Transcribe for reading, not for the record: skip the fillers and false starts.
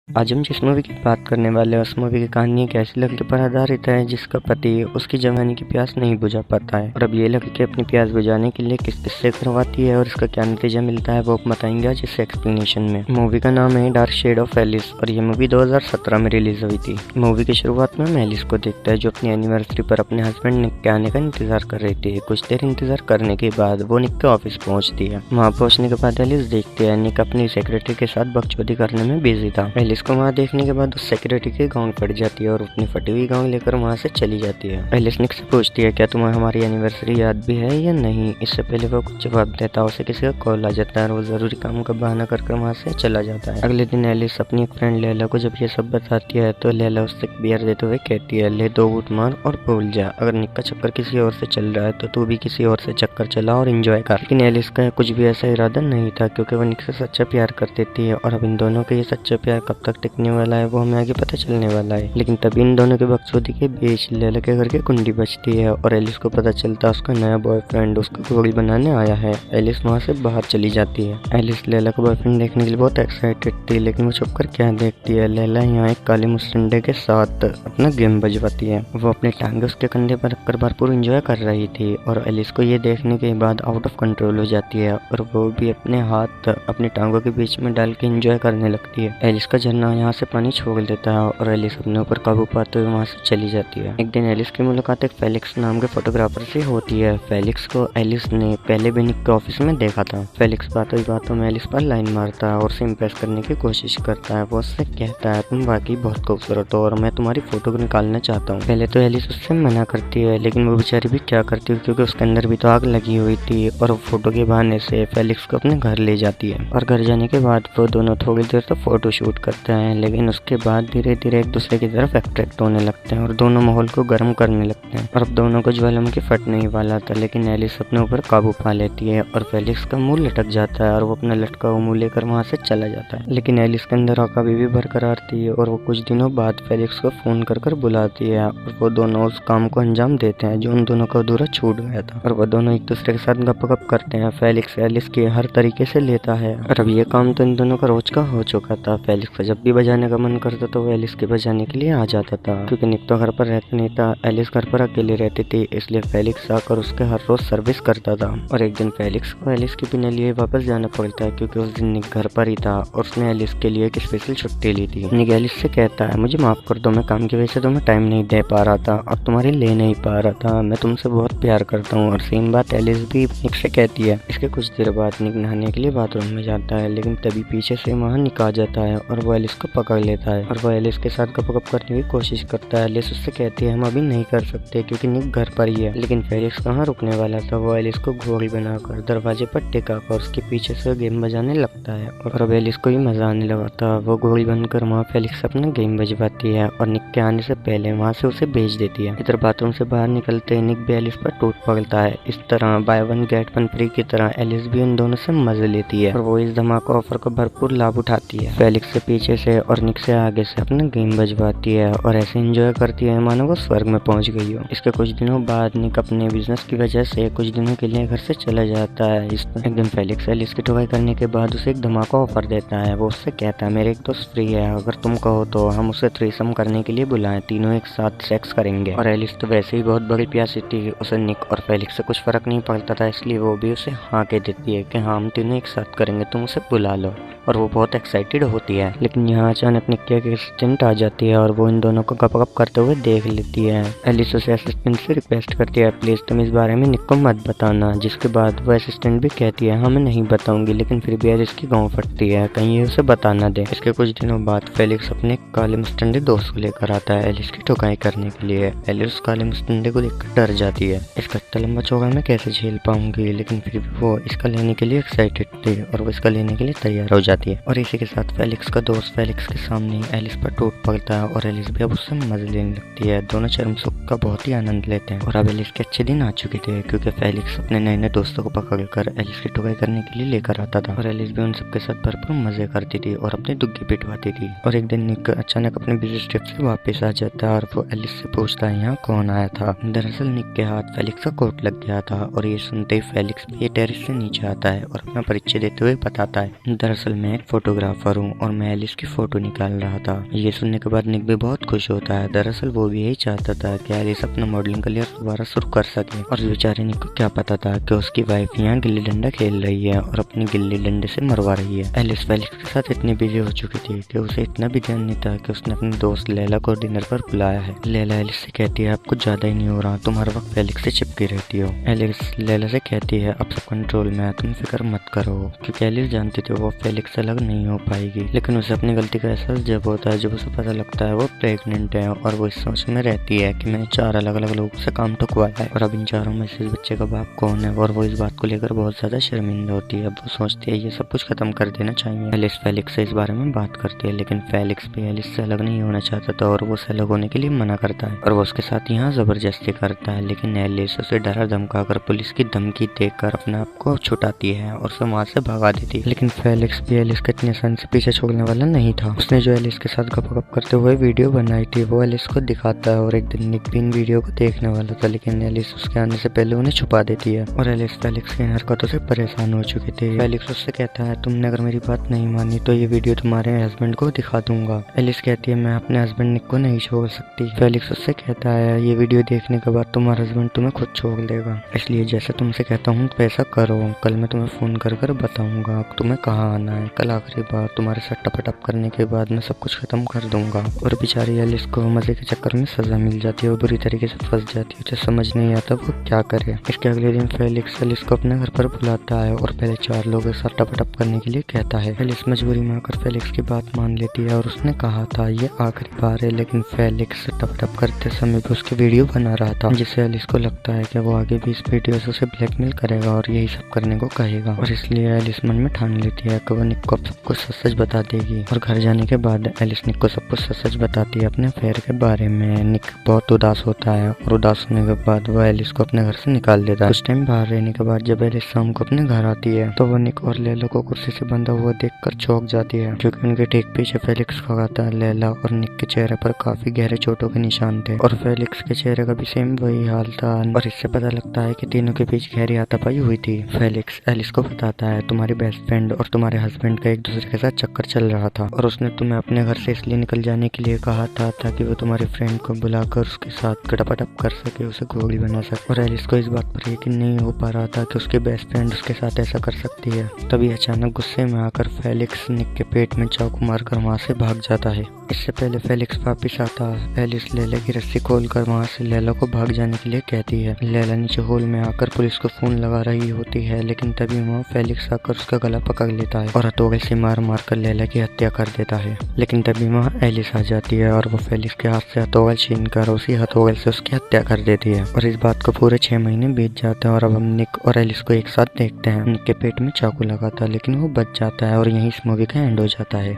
आज हम जिस मूवी की बात करने वाले हैं उस मूवी की कहानी एक ऐसी लड़की पर आधारित है जिसका पति उसकी जवानी की प्यास नहीं बुझा पाता है और अब ये लड़की अपनी प्यास बुझाने के लिए किस किससे करवाती है और इसका क्या नतीजा मिलता है वो बताएंगे आज इस एक्सप्लेनेशन में। मूवी का नाम है डार्क शेड ऑफ एलिस और ये मूवी 2017 में रिलीज हुई थी। मूवी की शुरुआत में हम एलिस को देखता है जो अपनी एनिवर्सरी पर अपने हस्बैंड निक के आने का इंतजार कर रही थी। कुछ देर इंतजार करने के बाद वो निक के ऑफिस पहुंचती है। वहाँ पहुंचने के बाद एलिस देखती है निक अपनी सेक्रेटरी के साथ बकचोदी करने में बिजी था। इसको वहाँ देखने के बाद उस सेक्रेटरी की गाउन फट जाती है और अपनी फटी हुई गाउन लेकर वहाँ से चली जाती है। एलिस निक से पूछती है क्या तुम्हें हमारी एनिवर्सरी याद भी है या नहीं। इससे पहले वो कुछ जवाब देता है उसे किसी का कॉल आ जाता है और वो जरूरी काम का बहाना करके वहाँ से चला जाता है। अगले दिन एलिस अपनी एक फ्रेंड लैला को जब ये सब बताती है तो लैला उससे बियर देते हुए कहती है ले 2 घूंट मार और भूल जा। अगर निक का चक्कर किसी और से चल रहा है तो तू भी किसी और से चक्कर चला और एंजॉय कर। लेकिन एलिस का कुछ भी ऐसा इरादा नहीं था क्योंकि वो निक से सच्चा प्यार कर देती है और अब इन दोनों के ये सच्चा प्यार कब तक टिकने वाला है वो हमें आगे पता चलने वाला है। लेकिन तभी इन दोनों के बकचोदी के बीच लैला के घर की कुंडी बजती है और एलिस को पता चलता है उसका नया बॉयफ्रेंड उसको गोली बनाने आया है। एलिस वहाँ से बाहर चली जाती है। एलिस लैला का बॉयफ्रेंड देखने के लिए बहुत एक्साइटेड थी लेकिन वो छुपकर क्या देखती है लैला यहाँ एक काले मुस्टंडे के साथ अपना गेम बजवाती है। वो अपने टांगे उसके कंधे पर रखकर भरपूर एंजॉय कर रही थी और एलिस को ये देखने के बाद आउट ऑफ कंट्रोल हो जाती है और वो भी अपने हाथ अपने टांगों के बीच में डाल के एंजॉय करने लगती है। एलिस का झरना यहाँ से पानी छोड़ देता है और एलिस अपने ऊपर काबू पाते हुए वहाँ से चली जाती है। एक दिन एलिस की मुलाकात एक फेलिक्स नाम के फोटोग्राफर से होती है। फेलिक्स को एलिस ने पहले भी निक के ऑफिस में देखा था। फेलिक्स बातों में एलिस पर लाइन मारता है और उसे इम्प्रेस करने की कोशिश करता है। वो उससे कहता है तुम वाकई बहुत खूबसूरत हो और मैं तुम्हारी फोटो निकालना चाहता हूँ। पहले तो एलिस उससे मना करती है लेकिन वो बेचारी भी क्या करती है क्योंकि उसके अंदर भी तो आग लगी हुई थी और फोटो के बहाने से फेलिक्स को अपने घर ले जाती है। और घर जाने के बाद वो दोनों थोड़ी देर तो फोटो शूट करते हैं लेकिन उसके बाद धीरे धीरे एक दूसरे की तरफ अट्रैक्ट होने लगते हैं और दोनों माहौल को गर्म करने लगते हैं। और अब दोनों को ज्वालामुखी फटने ही वाला था लेकिन एलिस अपने ऊपर काबू पा लेती है और फेलिक्स का मुंह लटक जाता है और वो अपना लटका हुआ मुंह लेकर वहाँ से चला जाता है। लेकिन एलिस के अंदर आग अभी भी बरकरार थी और वो कुछ दिनों बाद फेलिक्स को फोन कर बुलाती है और वो दोनों उस काम को अंजाम देते हैं जो उन दोनों का अधूरा छूट गया था और वो दोनों एक दूसरे के साथ गप करते हैं। फेलिक्स एलिस की हर तरीके से लेता है और अब ये काम तो इन दोनों का रोज का हो चुका था। फेलिक्स का जब भी बजाने का मन करता तो वो एलिस के बजाने के लिए आ जाता था क्योंकि निक तो घर पर रहता नहीं था। एलिस घर पर अकेले रहती थी इसलिए फेलिक्स आकर उसके हर रोज सर्विस करता था। और एक दिन फेलिक्स को एलिस के बिना लिए वापस जाना पड़ता है क्योंकि उस दिन निक घर पर ही था और उसने एलिस के लिए एक स्पेशल छुट्टी ली थी। निक एलिस से कहता है मुझे माफ कर दो मैं काम की वजह से तुम्हें टाइम नहीं दे पा रहा था और तुम्हारी ले नहीं पा रहा था। मैं तुमसे बहुत प्यार करता हूँ। और सेम बात एलिस भी निक से कहती है। इसके कुछ देर बाद निक नहाने के लिए बाथरूम में जाता है लेकिन तभी पीछे से वहाँ निक आ जाता है और वो एलिस को पकड़ लेता है और वो एलिस के साथ गप करने की कोशिश करता है। एलिस उससे कहती है हम अभी नहीं कर सकते क्योंकि निक घर पर ही है। लेकिन फेलिक्स कहाँ रुकने वाला था। वो एलिस को घोड़ी बनाकर दरवाजे पर टिकाकर उसके पीछे से गेम बजाने लगता है और अब एलिस को भी मजा आने लगा था। वो घोड़ी बनकर वहाँ फेलिक्स अपना गेम बजवाती है और निक के आने से पहले वहाँ से उसे भेज देती है। इधर बाथरूम से बाहर निकलते ही निक भी एलिस पर टूट पड़ता है। इस तरह by one get one free की तरह एलिस भी उन दोनों से मजे लेती है और वो इस धमाका ऑफर का भरपूर लाभ उठाती है। फेलिक्स से पीछे से और निक से आगे से अपना गेम बजवाती है और ऐसे एंजॉय करती है मानो वो स्वर्ग में पहुंच गई हो। इसके कुछ दिनों बाद निक अपने बिजनेस की वजह से कुछ दिनों के लिए घर से चला जाता है। एक दिन फेलिक्स एलिस की ठुकाई करने के बाद उसे एक धमाका ऑफर देता है। वो उससे कहता है मेरे एक दोस्त फ्री है अगर तुम कहो तो हम उसे थ्रीसम करने के लिए बुलाएं तीनों एक साथ सेक्स करेंगे। और एलिस तो वैसे ही बहुत बड़ी प्यासी थी उसे निक और फेलिक्स से कुछ फर्क नहीं पड़ता था इसलिए वो भी उसे हाँ कह देती है कि हाँ हम तीनों एक साथ करेंगे तुम उसे बुला लो। और वो बहुत एक्साइटेड होती है लेकिन यहाँ अचानक निक की असिस्टेंट आ जाती है और वो इन दोनों को गप करते हुए देख लेती है। एलिस उसे असिस्टेंट से रिक्वेस्ट करती है प्लीज तुम इस बारे में निक को मत बताना। जिसके बाद वो असिस्टेंट भी कहती है हाँ मैं नहीं बताऊंगी लेकिन फिर भी एलिस की गाँव फटती है कहीं ये उसे बताना दे। इसके कुछ दिनों बाद फेलिक्स अपने काले मुस्टंडे दोस्त को लेकर आता है एलिस की ठुकाई करने के लिए। एलिस काले मुस्टंडे को देखकर डर जाती है। इसका इतना लंबा चौड़ा मैं कैसे झेल पाऊंगी लेकिन फिर भी वो इसका लेने के लिए एक्साइटेड थी और वो इसका लेने के लिए तैयार हो जाती है। और इसी के साथ फेलिक्स का दोस्त फेलिक्स के सामने एलिस पर टूट पड़ता है और एलिस भी अब उससे मजे लेने लगती है। दोनों चरम सुख का बहुत ही आनंद लेते हैं और अब एलिस के अच्छे दिन आ चुके थे क्योंकि फेलिक्स अपने नए नए दोस्तों को पकड़कर एलिस की ठुकाई करने के लिए लेकर आता था और एलिस भी उन सबके साथ भरपूर मजे करती थी और अपनी दुग्गी पिटवाती थी। और एक दिन निक अचानक अपने बिजी ट्रिप से वापस आ जाता है और वो एलिस से पूछता है यहाँ कौन आया था। दरअसल निक के हाथ फेलिक्स का कोट लग गया था और ये सुनते ही फेलिक्स भी टेरिस से नीचे आता है और अपना परिचय देते हुए बताता है दरअसल मैं एक फोटोग्राफर हूँ और मैं एलिस की फोटो निकाल रहा था। ये सुनने के बाद निक भी बहुत खुश होता है। दरअसल वो भी यही चाहता था कि एलिस अपना मॉडलिंग करियर दोबारा शुरू कर सके और बेचारे निक को क्या पता था कि उसकी वाइफ यहाँ गिल्ली डंडा खेल रही है और अपनी गिल्ली डंडे से मरवा रही है। एलिस फेलिक्स के साथ इतनी बिजी हो चुकी थी कि उसे इतना भी ध्यान नहीं था कि उसने अपने दोस्त लैला को डिनर पर बुलाया है। लैला एलिस से कहती है, आप कुछ ज्यादा ही नहीं हो रहा, तुम हर वक्त फेलिक्स से चिपकी रहती हो। एलिस लैला से कहती है, अब सब कंट्रोल में है, तुम फिक्र मत करो, क्योंकि एलिस जानती थी वो फेलिक्स से अलग नहीं हो पाएगी। लेकिन उसे अपनी गलती का एहसास जब होता है जब उसे पता लगता है वो प्रेग्नेंट है और वो इस सोच में रहती है कि मैंने 4 अलग अलग लोगों से काम ठुकवाया है और अब इन चारों में से इस बच्चे का बाप कौन है। और वो इस बात को लेकर बहुत ज्यादा शर्मिंदा होती है। अब वो सोचती है ये सब कुछ खत्म कर देना चाहिए। एलिस फेलिक्स से इस बारे में बात करती है, लेकिन फेलिक्स भी एलिस से अलग नहीं होना चाहता था और वो उससे अलग होने के लिए मना करता है और वो उसके साथ यहाँ जबरदस्ती करता है। लेकिन एलिस उसे डरा धमकाकर पुलिस की धमकी देकर अपने आप को छुटाती है और उसे वहाँ से भगा देती है। लेकिन फेलिक्स भी एलिस के इतनी आसानी से पीछे छोड़ने वाला नहीं था। उसने जो एलिस के साथ गपगप करते हुए वीडियो बनाई थी वो एलिस को दिखाता है और एक दिन निक भी इन वीडियो को देखने वाला था, लेकिन एलिस उसके आने से पहले उन्हें छुपा देती है और एलिस फेलिक्स की हरकतों से परेशान हो चुकी थी। फेलिक्स उससे कहता है, तुमने अगर मेरी बात नहीं मानी तो ये वीडियो तुम्हारे हस्बैंड को दिखा दूंगा। एलिस कहती है, मैं अपने हस्बैंड निक को नहीं छोड़ सकती। फेलिक्स उससे कहता है, ये वीडियो देखने के बाद तुम्हारा हस्बैंड तुम्हें खुद छोड़ देगा, इसलिए जैसे तुमसे कहता हूँ वैसा करो। कल मैं तुम्हें फोन कर बताऊंगा तुम्हें कहाँ आना है। कल आखिरी बार तुम्हारे साथ टपटप करने के बाद मैं सब कुछ खत्म कर दूंगा। और बेचारी एलिस को मजे के चक्कर में सजा मिल जाती है और बुरी तरीके से फंस जाती है। उसे समझ नहीं आता वो क्या करे। इसके अगले दिन फेलिक्स एलिस को अपने घर पर बुलाता है और पहले 4 लोगों के साथ टपटप करने के लिए कहता है। एलिस मजबूरी में आकर फेलिक्स की बात मान लेती है और उसने कहा था ये आखिरी बार है, लेकिन फेलिक्स टपटप करते समय भी उसकी वीडियो बना रहा था, जिससे एलिस को लगता है कि वो आगे भी इस वीडियो से उसे ब्लैकमेल करेगा और यही सब करने को कहेगा। और इसलिए एलिस मन में ठान लेती है कि वो निक को सब कुछ सच बता देगी। और घर जाने के बाद एलिस निक को सब कुछ सच बताती है अपने अफेयर के बारे में। निक बहुत उदास होता है और उदास होने के बाद वो एलिस को अपने घर से निकाल देता है। कुछ टाइम बाहर रहने के बाद जब एलिस शाम को अपने घर आती है तो वो निक और लैला को कुर्सी से बंधा हुआ देखकर चौंक जाती है, क्योंकि उनके ठीक पीछे फेलिक्स खड़ा था। लैला और निक के चेहरे पर काफी गहरे चोटों के निशान थे और फेलिक्स के चेहरे का भी सेम वही हाल था। और इससे पता लगता है कि तीनों के बीच गहरी हाथापाई हुई थी। फेलिक्स एलिस को बताता है, तुम्हारी बेस्ट फ्रेंड और तुम्हारे हस्बैंड का एक दूसरे के साथ चक्कर चल रहा था और उसने तुम्हें अपने घर से इसलिए निकल जाने के लिए कहा था ताकि वो तुम्हारे फ्रेंड को बुलाकर उसके साथ गटापटप कर सके, उसे घोड़ी बना सके। और एलिस को इस बात पर यकीन नहीं हो पा रहा था कि उसके बेस्ट फ्रेंड उसके साथ ऐसा कर सकती है। तभी अचानक गुस्से में आकर फेलिक्स निक के पेट में चाकू मारकर वहाँ से भाग जाता है। इससे पहले फेलिक्स वापिस आता एलिस लैला की रस्सी खोलकर वहाँ से लैला को भाग जाने के लिए कहती है। लैला नीचे हॉल में आकर पुलिस को फोन लगा रही होती है, लेकिन तभी वहाँ फेलिक्स आकर उसका गला पकड़ लेता है और हथौड़े से मार कर लैला की हत्या कर देता है। लेकिन तभी वहाँ एलिस आ जाती है और वो फेलिक्स के हाथ से हथौड़ा छीन कर उसी हथौड़े से उसकी हत्या कर देती है। और इस बात को पूरे 6 महीने बीत जाते हैं और अब हम निक और एलिस को एक साथ देखते हैं। निक के पेट में चाकू लगा था लेकिन वो बच जाता है और यहीं इस मूवी का एंड हो जाता है।